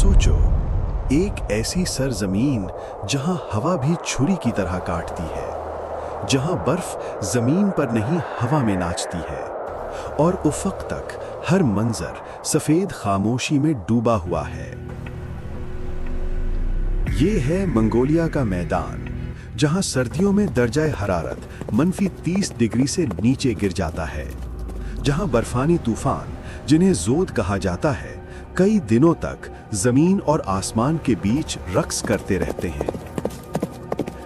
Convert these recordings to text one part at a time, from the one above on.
सोचो, एक ऐसी सरजमीन जहां हवा भी छुरी की तरह काटती है, जहां बर्फ जमीन पर नहीं हवा में नाचती है, और उफक तक हर मंजर सफेद खामोशी में डूबा हुआ है। ये है मंगोलिया का मैदान, जहां सर्दियों में दर्जा हरारत -30 डिग्री से नीचे गिर जाता है, जहां बर्फानी तूफान, जिन्हें जोद कहा जाता है, कई दिनों तक जमीन और आसमान के बीच रक्स करते रहते हैं।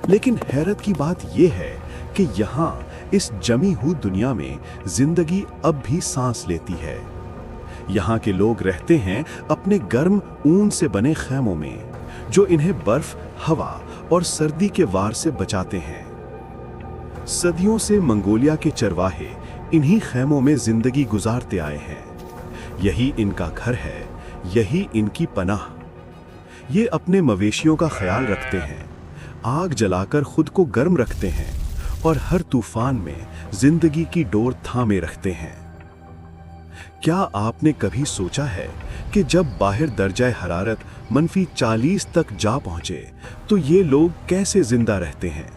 लेकिन हैरत की बात यह है कि यहाँ इस जमी हुई दुनिया में जिंदगी अब भी सांस लेती है। यहाँ के लोग रहते हैं अपने गर्म ऊन से बने खैमों में, जो इन्हें बर्फ, हवा और सर्दी के वार से बचाते हैं। सदियों से मंगोलिया के चरवाहे इन्हीं खैमों में जिंदगी गुजारते आए हैं। यही इनका घर है, यही इनकी पनाह। ये अपने मवेशियों का ख्याल रखते हैं, आग जलाकर खुद को गर्म रखते हैं और हर तूफान में जिंदगी की डोर थामे रखते हैं। क्या आपने कभी सोचा है कि जब बाहर दर्जा हरारत -40 तक जा पहुंचे तो ये लोग कैसे जिंदा रहते हैं?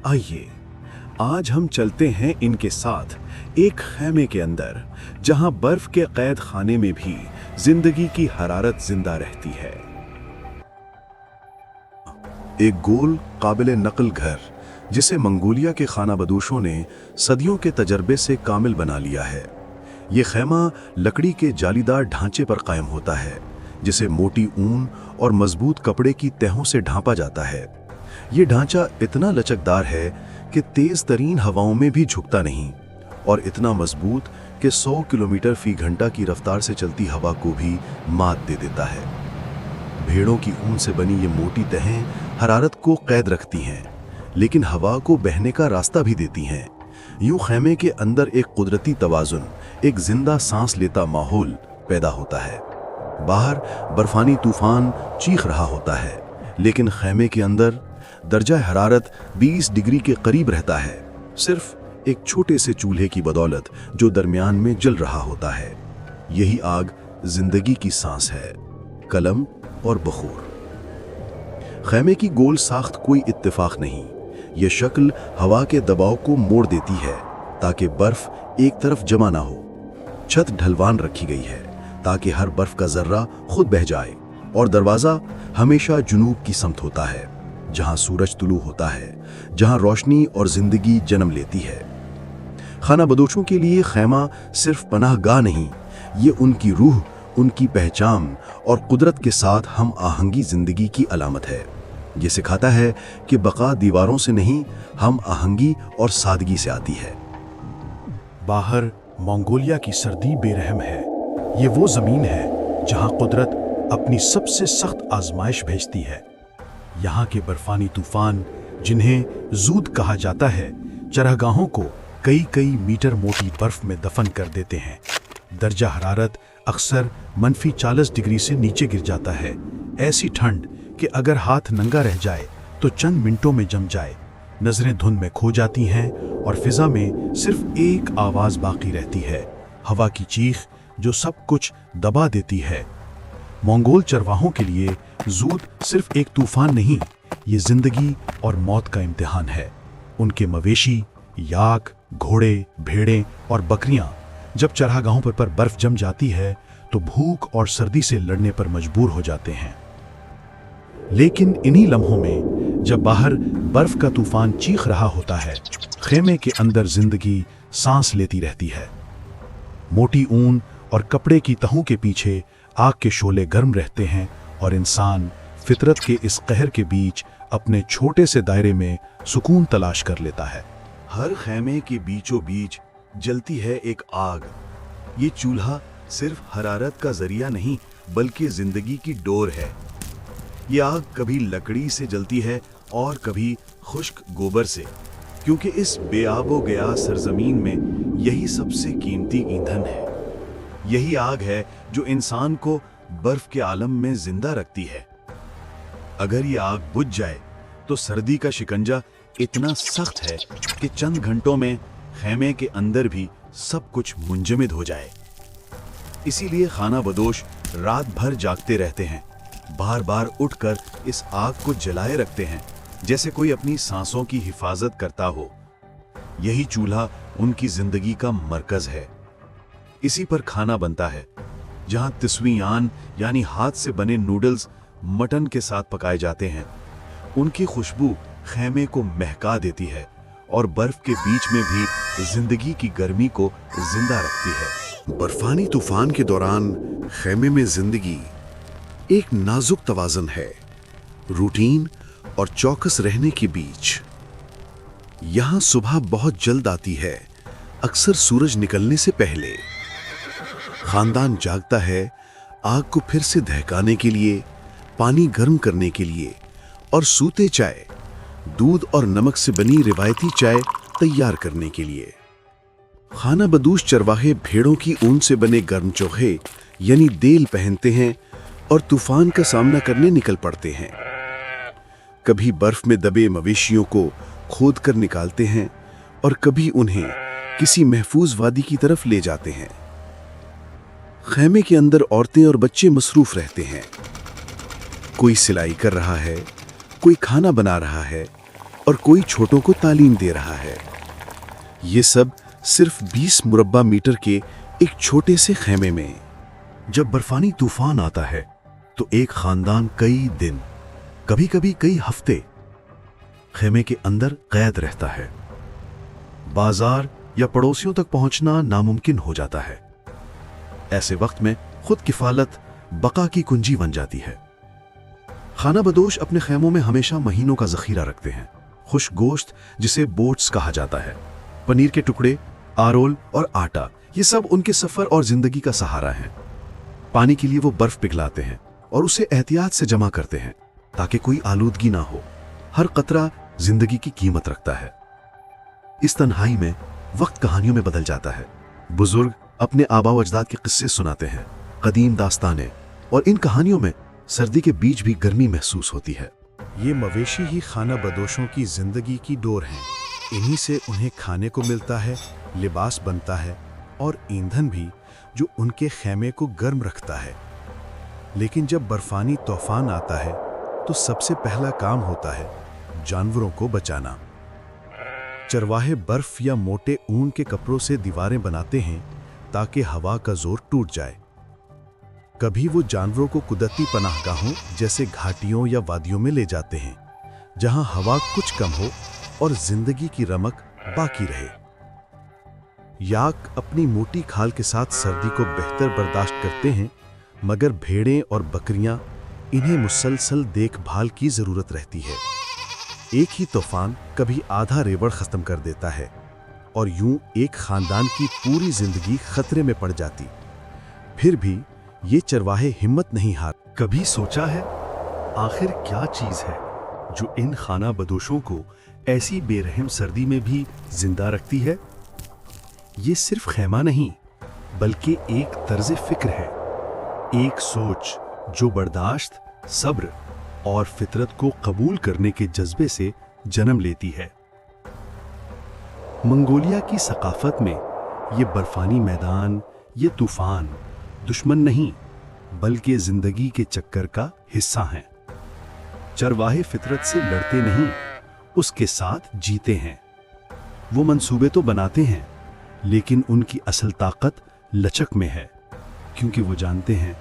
आइए, आज हम चलते हैं इनके साथ एक खैमे के अंदर, जहां बर्फ के कैद खाने में भी जिंदगी की हरारत जिंदा रहती है। एक गोल काबिले नकल घर, जिसे मंगोलिया के खाना बदोशों ने सदियों के तजर्बे से कामिल बना लिया है। ये खैमा लकड़ी के जालीदार ढांचे पर कायम होता है, जिसे मोटी ऊन और मजबूत कपड़े की तहों से ढांपा जाता है। ये ढांचा इतना लचकदार है कि तेज तरीन हवाओं में भी झुकता नहीं, और इतना मजबूत कि 100 किलोमीटर फी घंटा की रफ्तार से चलती हवा को भी मात दे देता है। भेड़ों की ऊन से बनी ये मोटी तहें हरारत को कैद रखती हैं, लेकिन हवा को बहने का रास्ता भी देती हैं। यूं खैमे के अंदर एक कुदरती तवाजुन, एक जिंदा सांस लेता माहौल पैदा होता है। बाहर बर्फानी तूफान चीख रहा होता है, लेकिन खैमे के अंदर दर्जा हरारत 20 डिग्री के करीब रहता है, सिर्फ एक छोटे से चूल्हे की बदौलत जो दरमियान में जल रहा होता है। यही आग जिंदगी की सांस है, कलम और बखूर। खैमे की गोल साख्त कोई इत्तेफाक नहीं, यह शक्ल हवा के दबाव को मोड़ देती है ताकि बर्फ एक तरफ जमा ना हो। छत ढलवान रखी गई है ताकि हर बर्फ का जर्रा खुद बह जाए, और दरवाजा हमेशा जुनूब की समत होता है, जहां सूरज तुलू होता है, जहां रोशनी और जिंदगी जन्म लेती है। खाना बदोशों के लिए खैमा सिर्फ पनाहगाह नहीं, ये उनकी रूह, उनकी पहचान और कुदरत के साथ हम आहंगी जिंदगी की अलामत है। ये सिखाता है कि बका दीवारों से नहीं, हम आहंगी और सादगी से आती है। बाहर मंगोलिया की सर्दी बेरहम है। ये वो जमीन है जहां कुदरत अपनी सबसे सख्त आजमाइश भेजती है। यहाँ के बर्फानी तूफान, जिन्हें जूद कहा जाता है, चरागाहों को कई कई मीटर मोटी बर्फ में दफन कर देते हैं। दर्जा हरारत अक्सर -40 डिग्री से नीचे गिर जाता है। ऐसी ठंड कि अगर हाथ नंगा रह जाए तो चंद मिनटों में जम जाए। नजरें धुंध में खो जाती हैं और फिजा में सिर्फ एक आवाज बाकी रहती है, हवा की चीख जो सब कुछ दबा देती है। मंगोल चरवाहों के लिए जूद सिर्फ एक तूफान नहीं, ये जिंदगी और मौत का इम्तिहान है। उनके मवेशी, याक, घोड़े, भेड़ें और बकरियां जब चरागाहों पर बर्फ जम जाती है तो भूख और सर्दी से लड़ने पर मजबूर हो जाते हैं। लेकिन इन्हीं लम्हों में जब बाहर बर्फ का तूफान चीख रहा होता है, खेमे के अंदर जिंदगी सांस लेती रहती है। मोटी ऊन और कपड़े की तहों के पीछे आग के शोले गर्म रहते हैं, और इंसान फितरत के इस कहर के बीच अपने छोटे से दायरे में सुकून तलाश कर लेता है। हर खैमे के बीचों बीच जलती है एक आग। ये चूल्हा सिर्फ हरारत का जरिया नहीं, बल्कि जिंदगी की डोर है। ये आग कभी लकड़ी से जलती है और कभी खुश्क गोबर से, क्योंकि इस बेआबो गया सरजमीन में यही सबसे कीमती ईंधन है। यही आग है जो इंसान को बर्फ के आलम में जिंदा रखती है। अगर ये आग बुझ जाए तो सर्दी का शिकंजा इतना सख्त है कि चंद घंटों में खैमे के अंदर भी सब कुछ मुंजमद हो जाए। इसीलिए खाना बदोश रात भर जागते रहते हैं, बार बार उठकर इस आग को जलाए रखते हैं, जैसे कोई अपनी सांसों की हिफाजत करता हो। यही चूल्हा उनकी जिंदगी का मरकज है। इसी पर खाना बनता है, जहां तिस्वीयान यानी हाथ से बने नूडल्स मटन के साथ पकाए जाते हैं। उनकी खुशबू खैमे को महका देती है और बर्फ के बीच में भी जिंदगी की गर्मी को जिंदा रखती है। बर्फानी तूफान के दौरान खैमे में जिंदगी एक नाजुक तवाज़ुन है, रूटीन और चौकस रहने के बीच। यहां सुबह बहुत जल्द आती है, अक्सर सूरज निकलने से पहले। खानदान जागता है आग को फिर से दहकाने के लिए, पानी गर्म करने के लिए और सूते चाय, दूध और नमक से बनी रिवायती चाय तैयार करने के लिए। खाना बदोश चरवाहे भेड़ों की ऊन से बने गर्म चोखे यानी देल पहनते हैं और तूफान का सामना करने निकल पड़ते हैं। कभी बर्फ में दबे मवेशियों को खोद कर निकालते हैं और कभी उन्हें किसी महफूज वादी की तरफ ले जाते हैं। खैमे के अंदर औरतें और बच्चे मसरूफ रहते हैं। कोई सिलाई कर रहा है, कोई खाना बना रहा है और कोई छोटों को तालीम दे रहा है। ये सब सिर्फ 20 मुरब्बा मीटर के एक छोटे से खैमे में। जब बर्फानी तूफान आता है तो एक खानदान कई दिन, कभी कभी कई हफ्ते खैमे के अंदर कैद रहता है। बाजार या पड़ोसियों तक पहुंचना नामुमकिन हो जाता है। ऐसे वक्त में खुद किफालत बका की कुंजी बन जाती है। खाना बदोश अपने खैमों में हमेशा महीनों का जखीरा रखते हैं। खुश गोश्त, जिसे बोट्स कहा जाता है, पनीर के टुकड़े, आरोल और आटा, ये सब उनके सफर और जिंदगी का सहारा है। पानी के लिए वो बर्फ पिघलाते हैं और उसे एहतियात से जमा करते हैं ताकि कोई आलूदगी ना हो। हर कतरा जिंदगी की कीमत रखता है। इस तन्हाई में वक्त कहानियों में बदल जाता है। बुजुर्ग अपने आबा व अजदाद के किस्से सुनाते हैं, कदीम दास्तानें, और इन कहानियों में सर्दी के बीच भी गर्मी महसूस होती है। ये मवेशी ही खाना बदोशों की जिंदगी की डोर हैं। इन्हीं से उन्हें खाने को मिलता है, लिबास बनता है और ईंधन भी, जो उनके खैमे को गर्म रखता है। लेकिन जब बर्फानी तूफान आता है तो सबसे पहला काम होता है जानवरों को बचाना। चरवाहे बर्फ या मोटे ऊन के कपड़ों से दीवारें बनाते हैं ताकि हवा का जोर टूट जाए। कभी वो जानवरों को कुदरती पनाहगाहों जैसे घाटियों या वादियों में ले जाते हैं, जहां हवा कुछ कम हो और जिंदगी की रमक बाकी रहे। याक अपनी मोटी खाल के साथ सर्दी को बेहतर बर्दाश्त करते हैं, मगर भेड़ें और बकरियां, इन्हें मुसलसल देखभाल की जरूरत रहती है। एक ही तूफान कभी आधा रेवड़ खत्म कर देता है और यूं एक खानदान की पूरी जिंदगी खतरे में पड़ जाती। फिर भी ये चरवाहे हिम्मत नहीं हार। कभी सोचा है आखिर क्या चीज है जो इन खाना बदोशों को ऐसी बेरहम सर्दी में भी जिंदा रखती है? ये सिर्फ खैमा नहीं, बल्कि एक तर्ज फिक्र है, एक सोच जो बर्दाश्त, सब्र और फितरत को कबूल करने के जज्बे से जन्म लेती है। मंगोलिया की सकाफत में ये बर्फानी मैदान, ये तूफान दुश्मन नहीं, बल्कि जिंदगी के चक्कर का हिस्सा हैं। चरवाहे फितरत से लड़ते नहीं, उसके साथ जीते हैं। वो मंसूबे तो बनाते हैं, लेकिन उनकी असल ताकत लचक में है, क्योंकि वो जानते हैं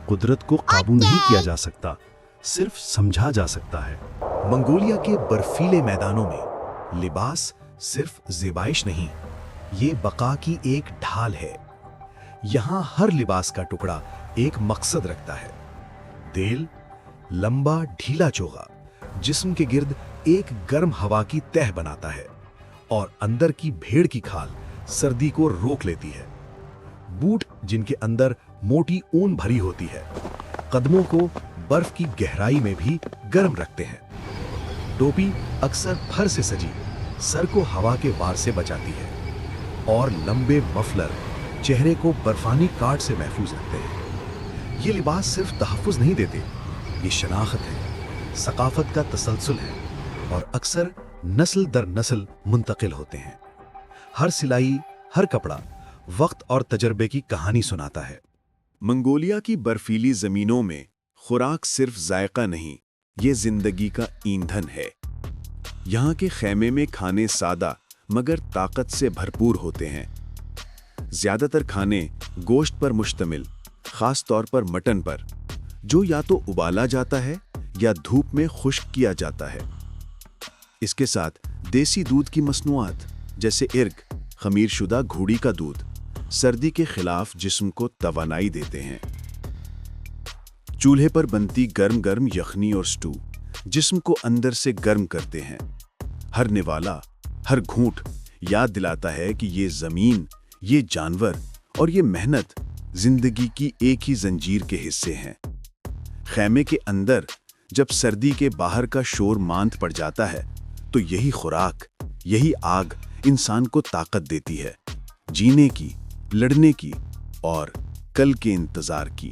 कुदरत को काबू नहीं किया जा सकता, सिर्फ समझा जा सकता है। मंगोलिया के बर्फीले मैदानों में लिबास सिर्फ ज़ेबाइश नहीं, ये बका की एक ढाल है। यहाँ हर लिबास का टुकड़ा एक मकसद रखता है। देल, लंबा ढीला चोगा, जिस्म के गिर्द एक गर्म हवा की तह बनाता है, और अंदर की भेड़ की खाल सर्दी को रोक लेती है। बूट, जिनके अंदर मोटी ऊन भरी होती है, कदमों को बर्फ की गहराई में भी गर्म रखते हैं। टोपी अक्सर फर से सजी सर को हवा के वार से बचाती है, और लंबे मफलर चेहरे को बर्फानी काट से महफूज रखते हैं। ये लिबास सिर्फ तहफ़्फ़ुज़ नहीं देते, ये शनाख्त है, सकाफत का तसलसल है, और अक्सर नस्ल दर नस्ल मुंतकिल होते हैं। हर सिलाई, हर कपड़ा वक्त और तजर्बे की कहानी सुनाता है। मंगोलिया की बर्फीली जमीनों में खुराक सिर्फ जायका नहीं, ये जिंदगी का ईंधन है। यहाँ के खैमे में खाने सादा मगर ताकत से भरपूर होते हैं। ज्यादातर खाने गोश्त पर मुश्तमिल, खास तौर पर मटन पर, जो या तो उबाला जाता है या धूप में खुश्क किया जाता है। इसके साथ देसी दूध की मसनूआत जैसे इर्ग, खमीरशुदा घोड़ी का दूध सर्दी के खिलाफ जिस्म को तवानाई देते हैं। चूल्हे पर बनती गर्म गर्म यखनी और स्टू जिस्म को अंदर से गर्म करते हैं। हर निवाला, हर घूंट याद दिलाता है कि ये जमीन, ये जानवर और ये मेहनत जिंदगी की एक ही जंजीर के हिस्से हैं। खैमे के अंदर जब सर्दी के बाहर का शोर मांद पड़ जाता है तो यही खुराक, यही आग इंसान को ताकत देती है, जीने की, लड़ने की और कल के इंतजार की।